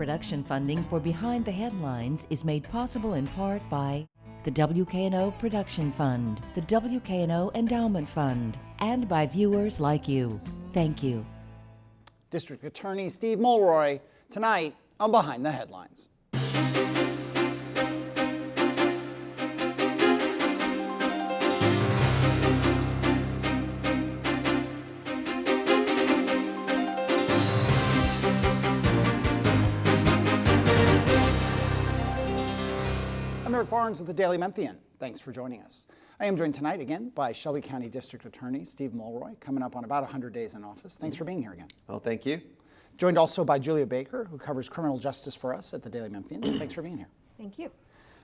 Production funding for Behind the Headlines is made possible in part by the WKNO Production Fund, the WKNO Endowment Fund, and by viewers like you. Thank you. District Attorney Steve Mulroy tonight on Behind the Headlines. I'm Eric Barnes with the Daily Memphian. Thanks for joining us. I am joined tonight again by Shelby County District Attorney Steve Mulroy, coming up on about 100 days in office. Thanks for being here again. Well, thank you. Joined also by Julia Baker, who covers criminal justice for us at the Daily Memphian. Thanks for being here. Thank you.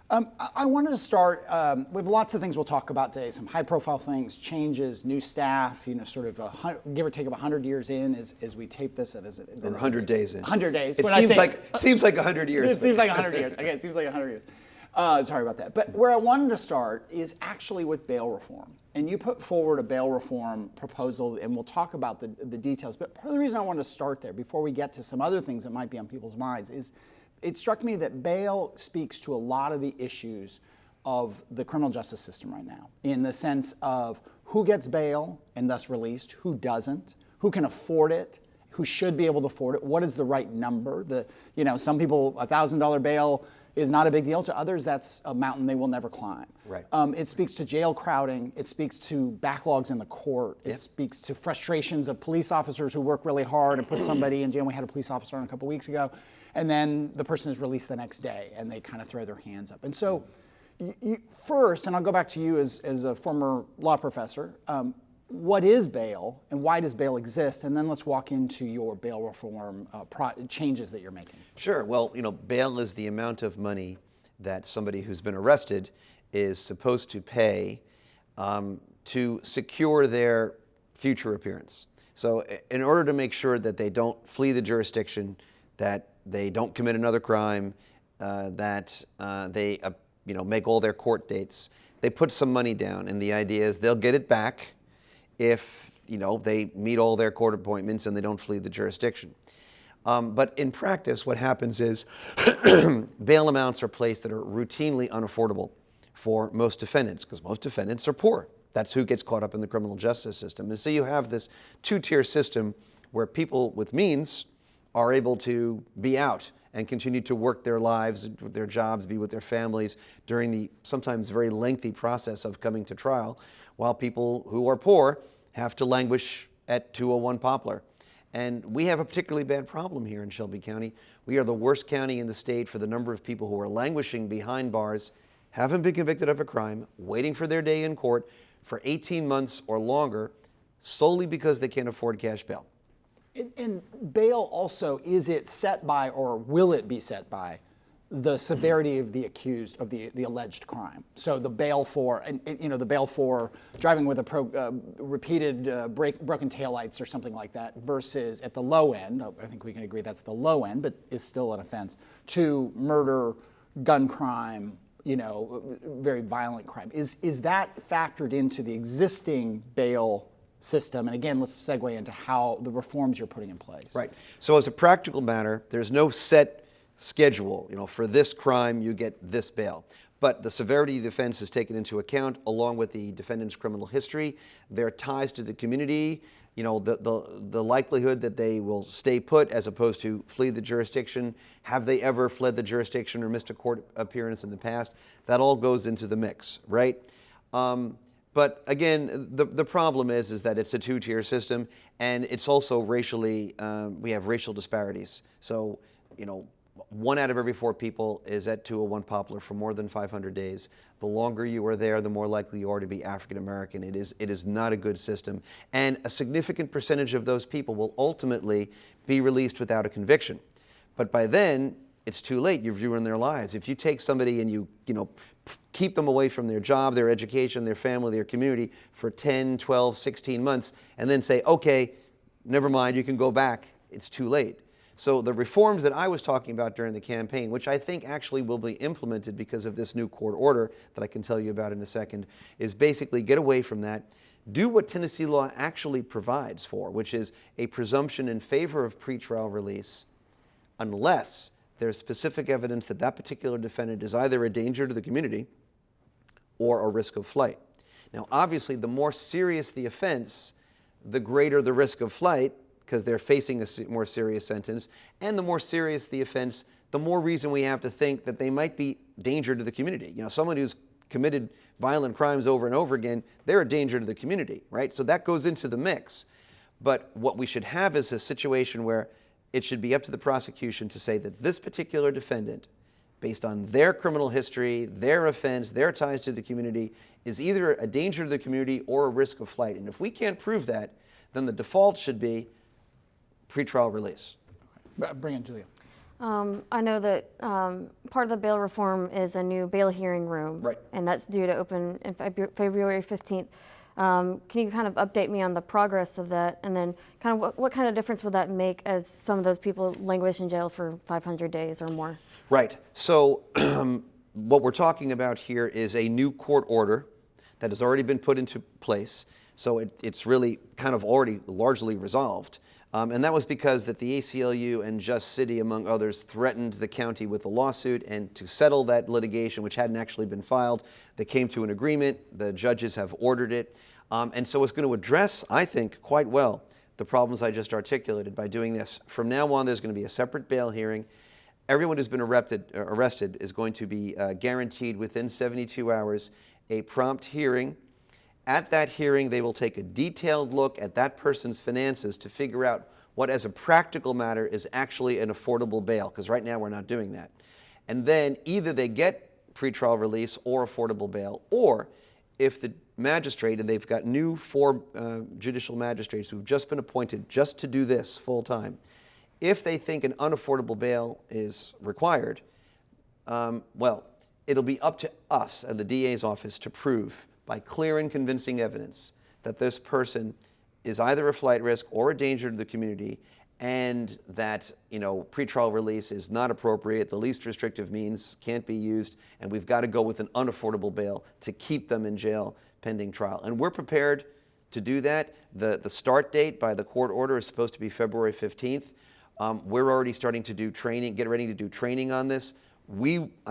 I wanted to start, we have lots of things we'll talk about today, some high-profile things, changes, new staff, sort of give or take about 100 years in as we tape this. Or 100 days in. 100 days. It seems like 100 years. It seems like 100 years. Okay, it seems like 100 years. Sorry about that. But where I wanted to start is actually with bail reform. And you put forward a bail reform proposal, and we'll talk about the details. But part of the reason I wanted to start there, before we get to some other things that might be on people's minds, is it struck me that bail speaks to a lot of the issues of the criminal justice system right now, in the sense of who gets bail and thus released, who doesn't, who can afford it, who should be able to afford it, what is the right number. Some people, $1,000 bail is not a big deal. To others, that's a mountain they will never climb. Right. It speaks to jail crowding. It speaks to backlogs in the court. Yep. It speaks to frustrations of police officers who work really hard and put somebody in jail. We had a police officer on a couple weeks ago, and then the person is released the next day, and they kind of throw their hands up. And so, first, and I'll go back to you as a former law professor, what is bail, and why does bail exist? And then let's walk into your bail reform changes that you're making. Sure. Well, bail is the amount of money that somebody who's been arrested is supposed to pay to secure their future appearance. So in order to make sure that they don't flee the jurisdiction, that they don't commit another crime, that they make all their court dates, they put some money down, and the idea is they'll get it back if they meet all their court appointments and they don't flee the jurisdiction. But in practice, what happens is bail amounts are placed that are routinely unaffordable for most defendants, because most defendants are poor. That's who gets caught up in the criminal justice system. And so you have this two-tier system where people with means are able to be out and continue to work their lives, their jobs, be with their families during the sometimes very lengthy process of coming to trial, while people who are poor have to languish at 201 Poplar. And we have a particularly bad problem here in Shelby County. We are the worst county in the state for the number of people who are languishing behind bars, haven't been convicted of a crime, waiting for their day in court for 18 months or longer, solely because they can't afford cash bail. And bail also, is it set by, or will it be set by, the severity of the accused of the alleged crime? So the bail for, the bail for driving with repeated broken taillights or something like that, versus at the low end, I think we can agree that's the low end, but is still an offense, to murder, gun crime, very violent crime. Is that factored into the existing bail system? And again, let's segue into how the reforms you're putting in place. Right. So as a practical matter, there's no set schedule. For this crime, you get this bail. But the severity of the offense is taken into account, along with the defendant's criminal history, their ties to the community, the likelihood that they will stay put as opposed to flee the jurisdiction. Have they ever fled the jurisdiction or missed a court appearance in the past? That all goes into the mix, right? But again, the problem is that it's a two-tier system, and it's also racially, we have racial disparities. So, 1 out of every 4 people is at 201 Poplar for more than 500 days. The longer you are there, the more likely you are to be African American. It is not a good system. And a significant percentage of those people will ultimately be released without a conviction. But by then, it's too late. You've ruined their lives. If you take somebody and you keep them away from their job, their education, their family, their community for 10, 12, 16 months, and then say, okay, never mind, you can go back, it's too late. So the reforms that I was talking about during the campaign, which I think actually will be implemented because of this new court order that I can tell you about in a second, is basically get away from that, do what Tennessee law actually provides for, which is a presumption in favor of pretrial release, unless there's specific evidence that that particular defendant is either a danger to the community or a risk of flight. Now, obviously, the more serious the offense, the greater the risk of flight, because they're facing a more serious sentence, and the more serious the offense, the more reason we have to think that they might be danger to the community. You know, someone who's committed violent crimes over and over again, they're a danger to the community, right? So that goes into the mix. But what we should have is a situation where it should be up to the prosecution to say that this particular defendant, based on their criminal history, their offense, their ties to the community, is either a danger to the community or a risk of flight. And if we can't prove that, then the default should be pretrial release. Bring in Julia. I know that part of the bail reform is a new bail hearing room. Right. And that's due to open in February 15th. Can you kind of update me on the progress of that? And then kind of what kind of difference would that make as some of those people languish in jail for 500 days or more? Right. So what we're talking about here is a new court order that has already been put into place. So it's really kind of already largely resolved. And that was because that the ACLU and Just City, among others, threatened the county with a lawsuit, and to settle that litigation, which hadn't actually been filed, they came to an agreement. The judges have ordered it. And so it's going to address, I think, quite well the problems I just articulated by doing this. From now on, there's going to be a separate bail hearing. Everyone who's been arrested is going to be guaranteed within 72 hours a prompt hearing. At that hearing, they will take a detailed look at that person's finances to figure out what, as a practical matter, is actually an affordable bail, because right now we're not doing that. And then either they get pretrial release or affordable bail, or if the magistrate, and they've got new 4 judicial magistrates who've just been appointed just to do this full time, if they think an unaffordable bail is required, well, it'll be up to us and the DA's office to prove by clear and convincing evidence that this person is either a flight risk or a danger to the community, and that, you know, pretrial release is not appropriate, the least restrictive means can't be used, and we've got to go with an unaffordable bail to keep them in jail pending trial. And we're prepared to do that. The start date by the court order is supposed to be February 15th. We're already starting to do training, get ready to do training on this. I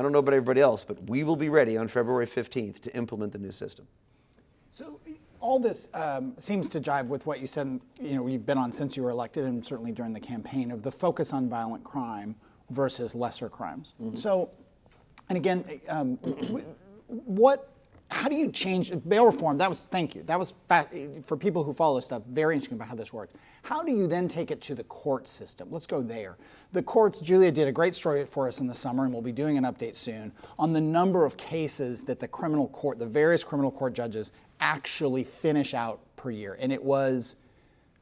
don't know about everybody else, but we will be ready on February 15th to implement the new system. So all this seems to jive with what you said, you know, you've been on since you were elected, and certainly during the campaign, of the focus on violent crime versus lesser crimes. Mm-hmm. So, and again, how do you change bail reform? Thank you. That was for people who follow this stuff, very interesting about how this works. How do you then take it to the court system? Let's go there. The courts, Julia did a great story for us in the summer, and we'll be doing an update soon on the number of cases that the criminal court, the various criminal court judges actually finish out per year. And it was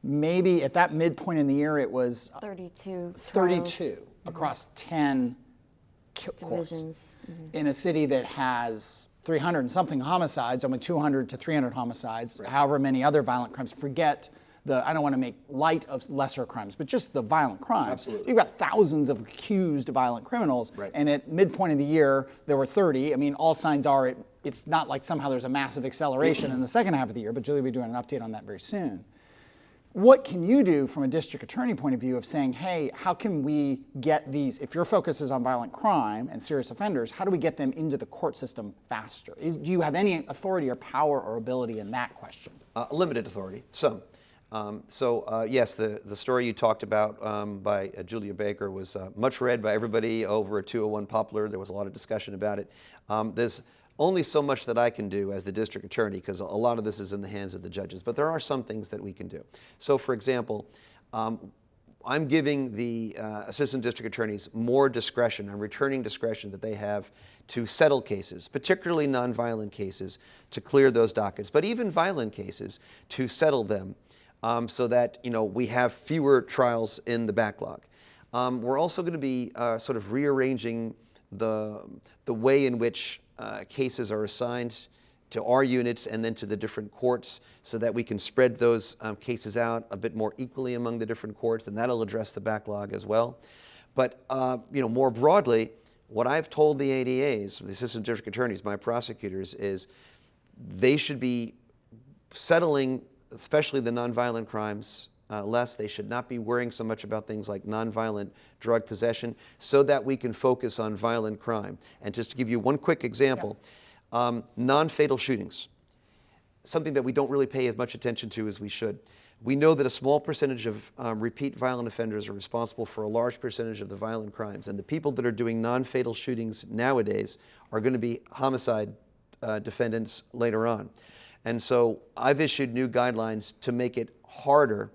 maybe at that midpoint in the year, it was 32 across 10 courts. Mm-hmm. In a city that has 300 and something homicides, I mean 200 to 300 homicides, right. However many other violent crimes. Forget I don't want to make light of lesser crimes, but just the violent crimes. Absolutely. You've got thousands of accused violent criminals, right. And at midpoint of the year, there were 30. I mean, all signs are it's not like somehow there's a massive acceleration in the second half of the year, but Julie will be doing an update on that very soon. What can you do from a district attorney point of view of saying, hey, how can we get these, if your focus is on violent crime and serious offenders, how do we get them into the court system faster? Do you have any authority or power or ability in that question? Limited authority, some. Yes, the story you talked about by Julia Baker was much read by everybody over at 201 Poplar. There was a lot of discussion about it. There's only so much that I can do as the district attorney, because a lot of this is in the hands of the judges, but there are some things that we can do. So, for example, I'm giving the assistant district attorneys more discretion. I'm returning discretion that they have to settle cases, particularly nonviolent cases, to clear those dockets, but even violent cases, to settle them so that, you know, we have fewer trials in the backlog. We're also going to be sort of rearranging the way in which cases are assigned to our units and then to the different courts, so that we can spread those cases out a bit more equally among the different courts, and that'll address the backlog as well. But more broadly, what I've told the ADAs, the assistant district attorneys, my prosecutors, is they should be settling, especially the nonviolent crimes, less. They should not be worrying so much about things like nonviolent drug possession so that we can focus on violent crime. And just to give you one quick example, non-fatal shootings, something that we don't really pay as much attention to as we should. We know that a small percentage of repeat violent offenders are responsible for a large percentage of the violent crimes. And the people that are doing non-fatal shootings nowadays are going to be homicide defendants later on. And so I've issued new guidelines to make it harder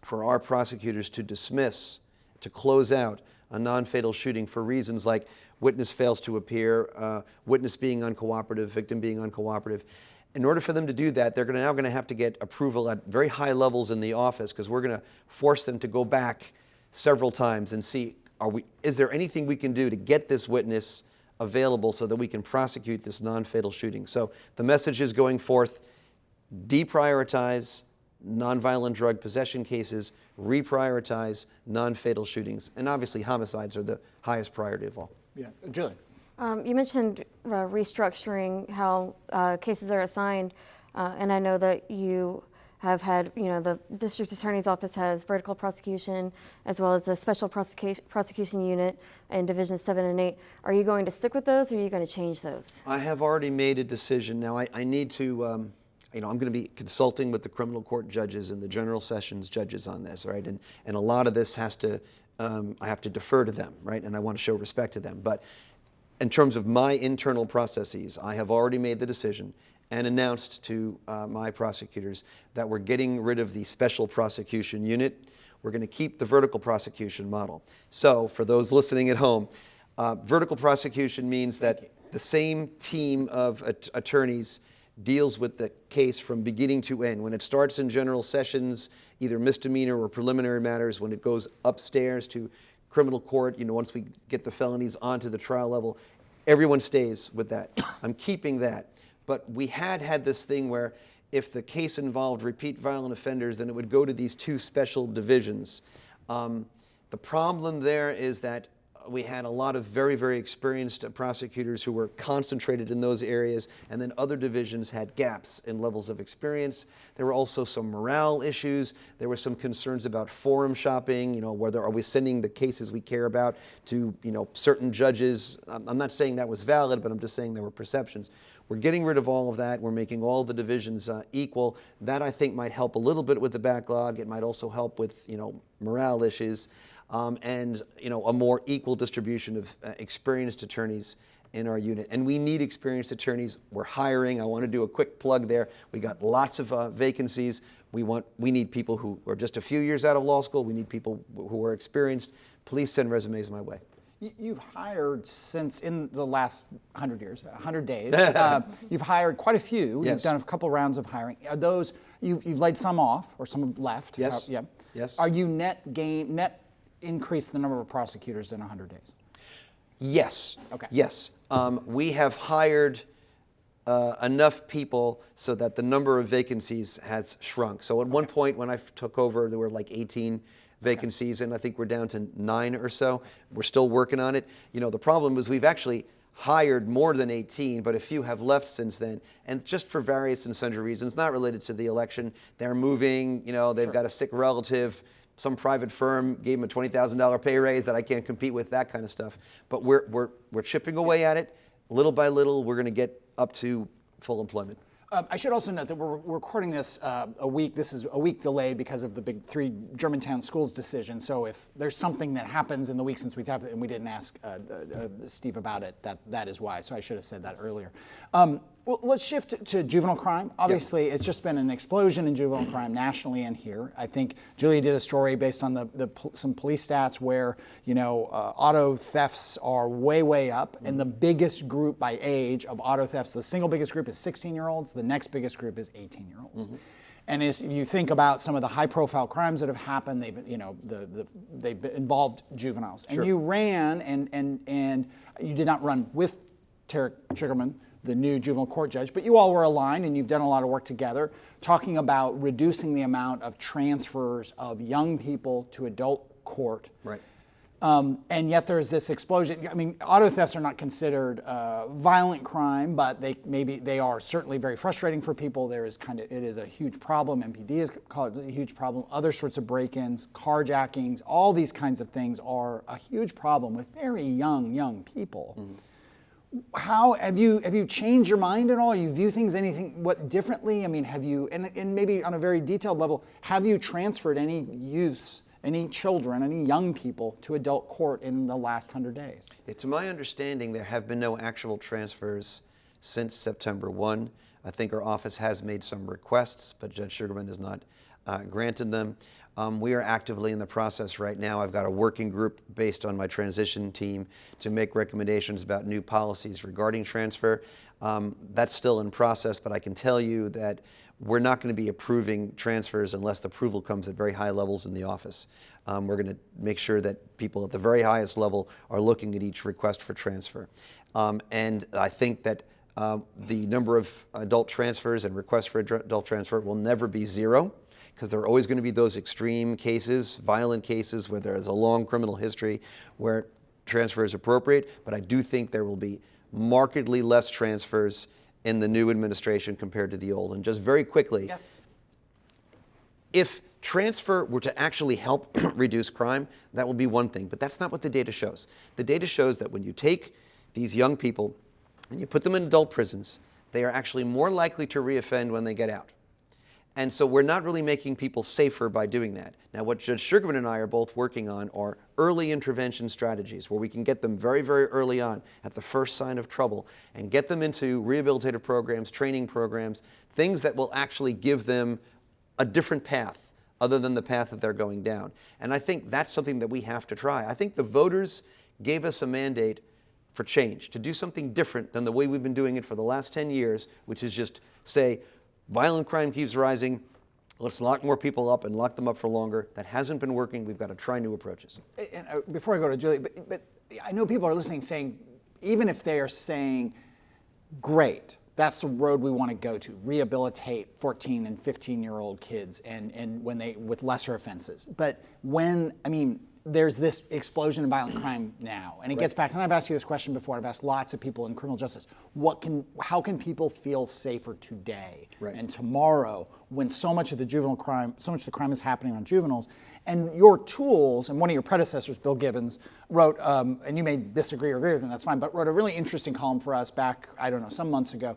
for our prosecutors to dismiss, to close out a non-fatal shooting for reasons like witness fails to appear, witness being uncooperative, victim being uncooperative. In order for them to do that, they're now going to have to get approval at very high levels in the office, because we're going to force them to go back several times and see, is there anything we can do to get this witness available so that we can prosecute this non-fatal shooting. So the message is going forth: deprioritize nonviolent drug possession cases, reprioritize non-fatal shootings, and obviously homicides are the highest priority of all. Yeah, Julie. You mentioned restructuring how cases are assigned, and I know that you have had, the district attorney's office has vertical prosecution as well as the special prosecution unit in Division 7 and 8. Are you going to stick with those, or are you going to change those? I have already made a decision. Now I need to, I'm going to be consulting with the criminal court judges and the general sessions judges on this, right? And a lot of this has to, I have to defer to them, right? And I want to show respect to them. But in terms of my internal processes, I have already made the decision and announced to my prosecutors that we're getting rid of the special prosecution unit. We're going to keep the vertical prosecution model. So for those listening at home, vertical prosecution means that the same team of attorneys deals with the case from beginning to end. When it starts in general sessions, either misdemeanor or preliminary matters, when it goes upstairs to criminal court, once we get the felonies onto the trial level, everyone stays with that. I'm keeping that. But we had this thing where if the case involved repeat violent offenders, then it would go to these two special divisions. The problem there is that we had a lot of very, very experienced prosecutors who were concentrated in those areas, and then other divisions had gaps in levels of experience. There were also some morale issues. There were some concerns about forum shopping, whether are we sending the cases we care about to, certain judges. I'm not saying that was valid, but I'm just saying there were perceptions. We're getting rid of all of that. We're making all the divisions equal. That, I think, might help a little bit with the backlog. It might also help with, morale issues. And a more equal distribution of experienced attorneys in our unit. And we need experienced attorneys. We're hiring. I want to do a quick plug there. We got lots of vacancies. We need people who are just a few years out of law school. We need people who are experienced. Please send resumes my way. You've hired since in the last 100 years, 100 days. You've hired quite a few. Yes. You've done a couple rounds of hiring. Are those you've laid some off or some left? Yes. Yeah. Yes. Are you net increase the number of prosecutors in 100 days? Yes. Okay. Yes. We have hired enough people so that the number of vacancies has shrunk. So at one point when I took over, there were like 18 vacancies, and I think we're down to 9 or so. We're still working on it. The problem is we've actually hired more than 18, but a few have left since then, and just for various and sundry reasons, not related to the election. They're moving, they've got a sick relative. Some private firm gave them a $20,000 pay raise that I can't compete with, that kind of stuff. But we're chipping away at it. Little by little, we're going to get up to full employment. I should also note that we're recording this a week. This is a week delayed because of the big 3 Germantown schools decision. So if there's something that happens in the week since we tapped it and we didn't ask Steve about it, that is why. So I should have said that earlier. Well, let's shift to juvenile crime. Obviously, It's just been an explosion in juvenile crime nationally and here. I think Julia did a story based on some police stats where auto thefts are way up, and the biggest group by age of auto thefts, the single biggest group is 16-year-olds. The next biggest group is 18-year-olds. Mm-hmm. And as you think about some of the high-profile crimes that have happened, they've involved juveniles. Sure. And you ran, and you did not run with Tarek Sugarman, the new juvenile court judge, but you all were aligned and you've done a lot of work together talking about reducing the amount of transfers of young people to adult court. Right. And yet there's this explosion. I mean, auto thefts are not considered violent crime, but they are certainly very frustrating for people. It is a huge problem. MPD has called it a huge problem. Other sorts of break-ins, carjackings, all these kinds of things are a huge problem with very young people. How have you changed your mind at all? You view things differently? I mean, have you, and maybe on a very detailed level, have you transferred any youths, any children, any young people to adult court in the last 100 days? To my understanding, there have been no actual transfers since September 1. I think our office has made some requests, but Judge Sugarman has not granted them. We are actively in the process right now. I've got a working group based on my transition team to make recommendations about new policies regarding transfer. That's still in process, but I can tell you that we're not going to be approving transfers unless the approval comes at very high levels in the office. We're going to make sure that people at the very highest level are looking at each request for transfer. And I think that the number of adult transfers and requests for adult transfer will never be zero, because there are always going to be those extreme cases, violent cases, where there is a long criminal history where transfer is appropriate. But I do think there will be markedly less transfers in the new administration compared to the old. And just very quickly, if transfer were to actually help reduce crime, that will be one thing. But that's not what the data shows. The data shows that when you take these young people and you put them in adult prisons, they are actually more likely to reoffend when they get out. And so we're not really making people safer by doing that. Now, what Judge Sugarman and I are both working on are early intervention strategies where we can get them very, very early on at the first sign of trouble and get them into rehabilitative programs, training programs, things that will actually give them a different path other than the path that they're going down. And I think that's something that we have to try. I think the voters gave us a mandate for change, to do something different than the way we've been doing it for the last 10 years, which is just say, violent crime keeps rising, let's lock more people up and lock them up for longer. That hasn't been working. We've got to try new approaches. And before I go to Julie, but I know people are listening saying, even if they are saying, great, that's the road we want to go to, rehabilitate 14 and 15-year-old kids and when they with lesser offenses. But there's this explosion in violent crime now, and it gets back. And I've asked you this question before. I've asked lots of people in criminal justice. How can people feel safer today and tomorrow when so much of the crime is happening on juveniles? And your tools, and one of your predecessors, Bill Gibbons, wrote, and you may disagree or agree with him, that's fine, but wrote a really interesting column for us back, some months ago.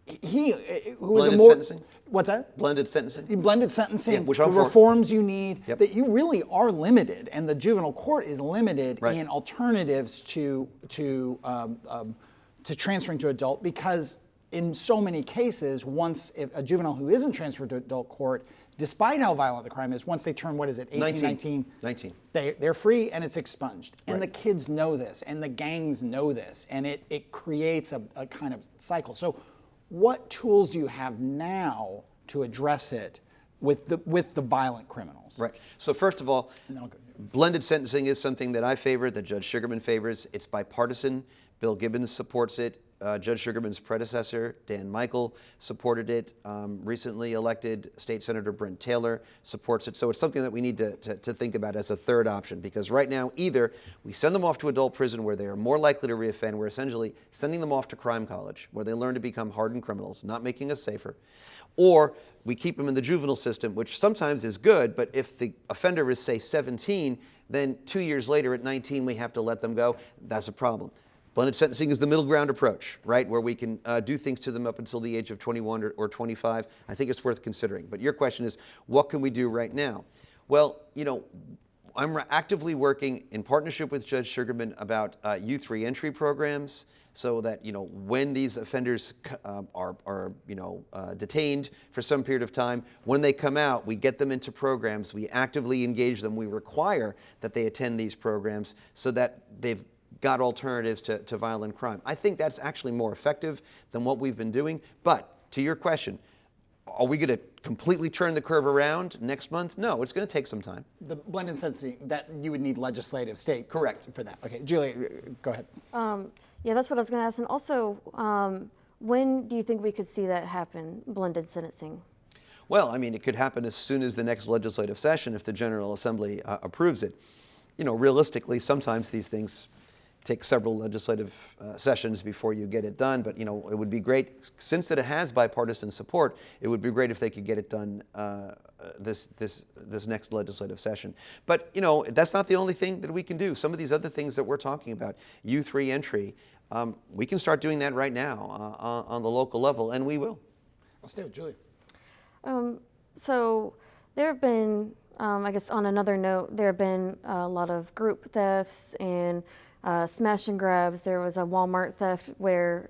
Sentencing? What's that? Blended sentencing. Blended sentencing. Which the reforms you need. Yep. That you really are limited, and the juvenile court is limited in alternatives to transferring to adult, because in so many cases, if a juvenile who isn't transferred to adult court, despite how violent the crime is, once they turn 18, 19, they're free and it's expunged. And the kids know this, and the gangs know this, and it creates a kind of cycle. So what tools do you have now to address it with the violent criminals? Right. So first of all, blended sentencing is something that I favor, that Judge Sugarman favors. It's bipartisan. Bill Gibbons supports it. Judge Sugarman's predecessor, Dan Michael, supported it. Recently elected State Senator Brent Taylor supports it. So it's something that we need to think about as a third option, because right now either we send them off to adult prison where they are more likely to reoffend, we're essentially sending them off to crime college where they learn to become hardened criminals, not making us safer, or we keep them in the juvenile system, which sometimes is good, but if the offender is, say, 17, then 2 years later at 19 we have to let them go. That's a problem. Blended sentencing is the middle ground approach, right, where we can do things to them up until the age of 21 or 25. I think it's worth considering. But your question is, what can we do right now? Well, I'm actively working in partnership with Judge Sugarman about youth reentry programs, so that when these offenders are detained for some period of time, when they come out, we get them into programs, we actively engage them, we require that they attend these programs so that they've got alternatives to violent crime. I think that's actually more effective than what we've been doing. But to your question, are we going to completely turn the curve around next month? No, it's going to take some time. The blended sentencing, that you would need legislative state correct for that. Okay, Julie, go ahead. Yeah, that's what I was going to ask. And also, when do you think we could see that happen, blended sentencing? Well, it could happen as soon as the next legislative session if the General Assembly approves it. realistically, sometimes these things take several legislative sessions before you get it done. But it would be great, since that it has bipartisan support. It would be great if they could get it done this next legislative session. But that's not the only thing that we can do. Some of these other things that we're talking about, youth reentry, we can start doing that right now on the local level, and we will. I'll stay with Julia. So there have been, I guess on another note, there have been a lot of group thefts and smash and grabs. There was a Walmart theft where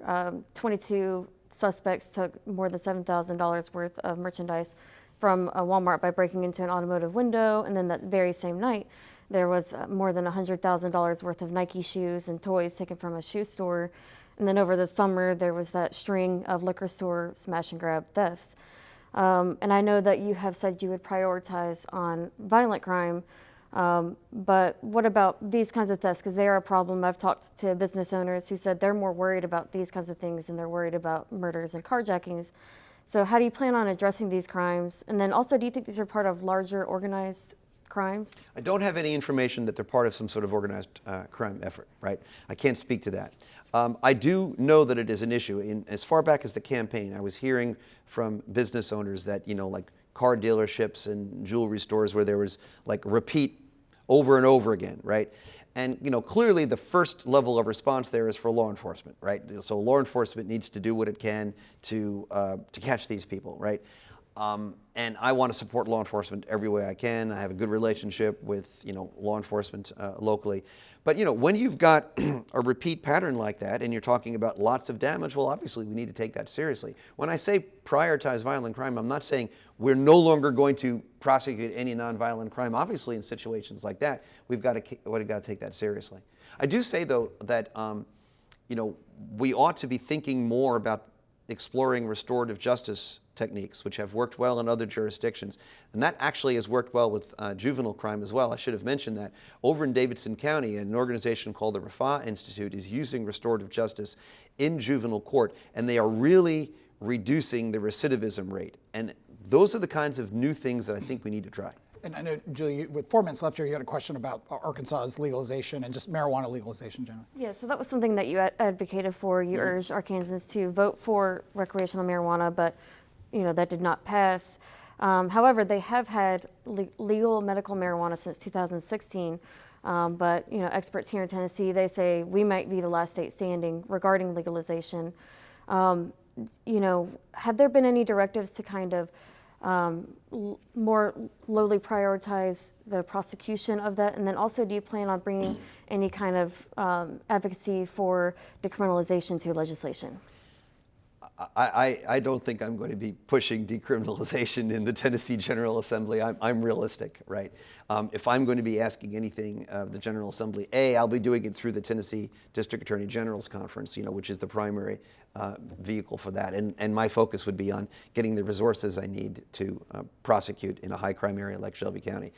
22 suspects took more than $7,000 worth of merchandise from a Walmart by breaking into an automotive window. And then that very same night, there was more than $100,000 worth of Nike shoes and toys taken from a shoe store. And then over the summer, there was that string of liquor store smash and grab thefts. And I know that you have said you would prioritize on violent crime, but what about these kinds of thefts? Because they are a problem. I've talked to business owners who said they're more worried about these kinds of things than they're worried about murders and carjackings. So how do you plan on addressing these crimes? And then also, do you think these are part of larger organized crimes? I don't have any information that they're part of some sort of organized crime effort, right? I can't speak to that. I do know that it is an issue. As far back as the campaign, I was hearing from business owners that, like car dealerships and jewelry stores where there was like repeat over and over again, right? And, clearly the first level of response there is for law enforcement, right? So law enforcement needs to do what it can to catch these people, right? And I want to support law enforcement every way I can. I have a good relationship with, law enforcement locally. But, when you've got a repeat pattern like that and you're talking about lots of damage, well, obviously we need to take that seriously. When I say prioritize violent crime, I'm not saying we're no longer going to prosecute any nonviolent crime. Obviously, in situations like that, we've got to take that seriously. I do say, though, that, we ought to be thinking more about exploring restorative justice techniques, which have worked well in other jurisdictions. And that actually has worked well with juvenile crime as well. I should have mentioned that. Over in Davidson County, an organization called the Rafah Institute is using restorative justice in juvenile court, and they are really reducing the recidivism rate. And those are the kinds of new things that I think we need to try. And I know, Julie, with 4 minutes left here, you had a question about Arkansas's legalization and just marijuana legalization generally. Yeah, so that was something that you advocated for. You urged Arkansans to vote for recreational marijuana, but that did not pass. However, they have had legal medical marijuana since 2016. But experts here in Tennessee, they say we might be the last state standing regarding legalization. Have there been any directives to kind of more lowly prioritize the prosecution of that? And then also, do you plan on bringing any kind of advocacy for decriminalization to legislation? I don't think I'm going to be pushing decriminalization in the Tennessee General Assembly. I'm realistic, right? If I'm going to be asking anything of the General Assembly, I'll be doing it through the Tennessee District Attorney General's Conference, which is the primary vehicle for that. And my focus would be on getting the resources I need to prosecute in a high crime area like Shelby County.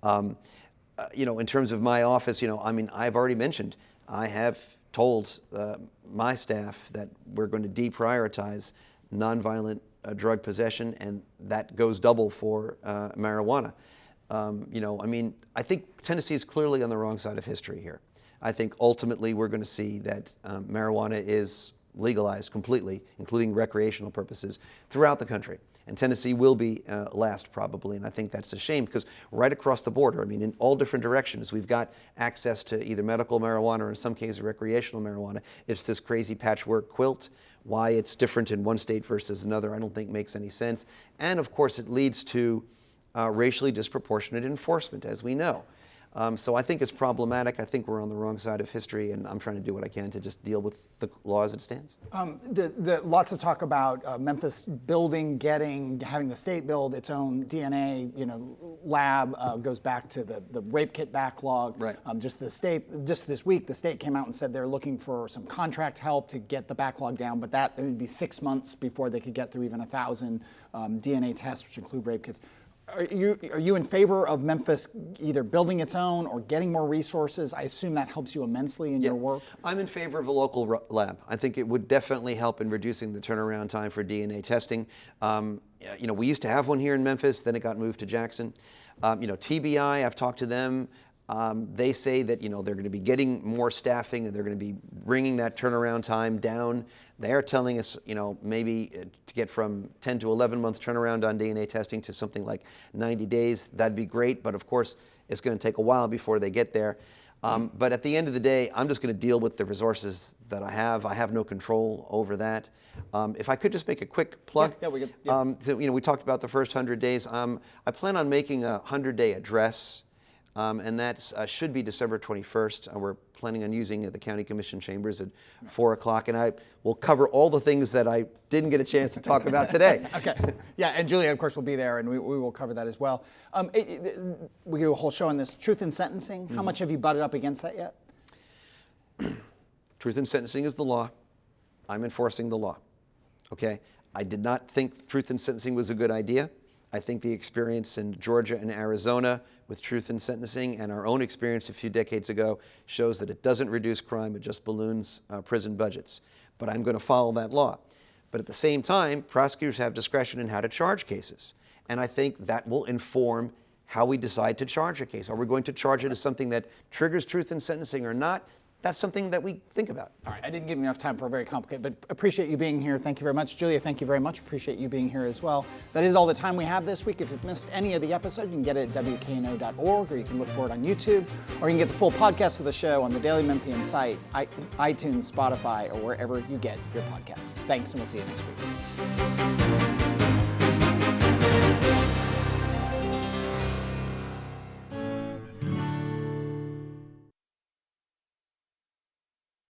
In terms of my office, I've already mentioned, I have told my staff that we're going to deprioritize nonviolent drug possession, and that goes double for marijuana. I think Tennessee is clearly on the wrong side of history here. I think ultimately we're going to see that marijuana is legalized completely, including recreational purposes, throughout the country. And Tennessee will be last probably, and I think that's a shame because right across the border, in all different directions, we've got access to either medical marijuana or in some cases recreational marijuana. It's this crazy patchwork quilt. Why it's different in one state versus another, I don't think makes any sense. And of course, it leads to racially disproportionate enforcement, as we know. So I think it's problematic. I think we're on the wrong side of history, and I'm trying to do what I can to just deal with the law as it stands. Lots of talk about Memphis having the state build its own DNA, lab. Goes back to the rape kit backlog. Right. Just this week, the state came out and said they're looking for some contract help to get the backlog down, but it would be 6 months before they could get through even 1,000 DNA tests, which include rape kits. Are you in favor of Memphis either building its own or getting more resources? I assume that helps you immensely in your work. I'm in favor of a local lab. I think it would definitely help in reducing the turnaround time for DNA testing. We used to have one here in Memphis, then it got moved to Jackson. TBI, I've talked to them. They say that they're going to be getting more staffing and they're going to be bringing that turnaround time down. They're telling us, maybe to get from 10 to 11-month turnaround on DNA testing to something like 90 days. That'd be great, but of course, it's going to take a while before they get there. But at the end of the day, I'm just going to deal with the resources that I have. I have no control over that. If I could just make a quick plug. Yeah, we could. Yeah. So, we talked about the first 100 days. I plan on making a 100-day address, and that should be December 21st. We're planning on using the County Commission chambers at 4 o'clock, and I will cover all the things that I didn't get a chance to talk about today. Okay. Yeah, and Julia, of course, will be there, and we will cover that as well. We do a whole show on this. Truth in sentencing. How much have you butted up against that yet? Truth in sentencing is the law. I'm enforcing the law. Okay? I did not think truth in sentencing was a good idea. I think the experience in Georgia and Arizona with truth in sentencing and our own experience a few decades ago shows that it doesn't reduce crime, it just balloons prison budgets. But I'm going to follow that law. But at the same time, prosecutors have discretion in how to charge cases. And I think that will inform how we decide to charge a case. Are we going to charge it as something that triggers truth in sentencing or not? That's something that we think about. All right, I didn't give you enough time for a very complicated, but appreciate you being here. Thank you very much. Julia, thank you very much. Appreciate you being here as well. That is all the time we have this week. If you've missed any of the episode, you can get it at WKNO.org, or you can look for it on YouTube, or you can get the full podcast of the show on the Daily Memphian site, iTunes, Spotify, or wherever you get your podcasts. Thanks, and we'll see you next week.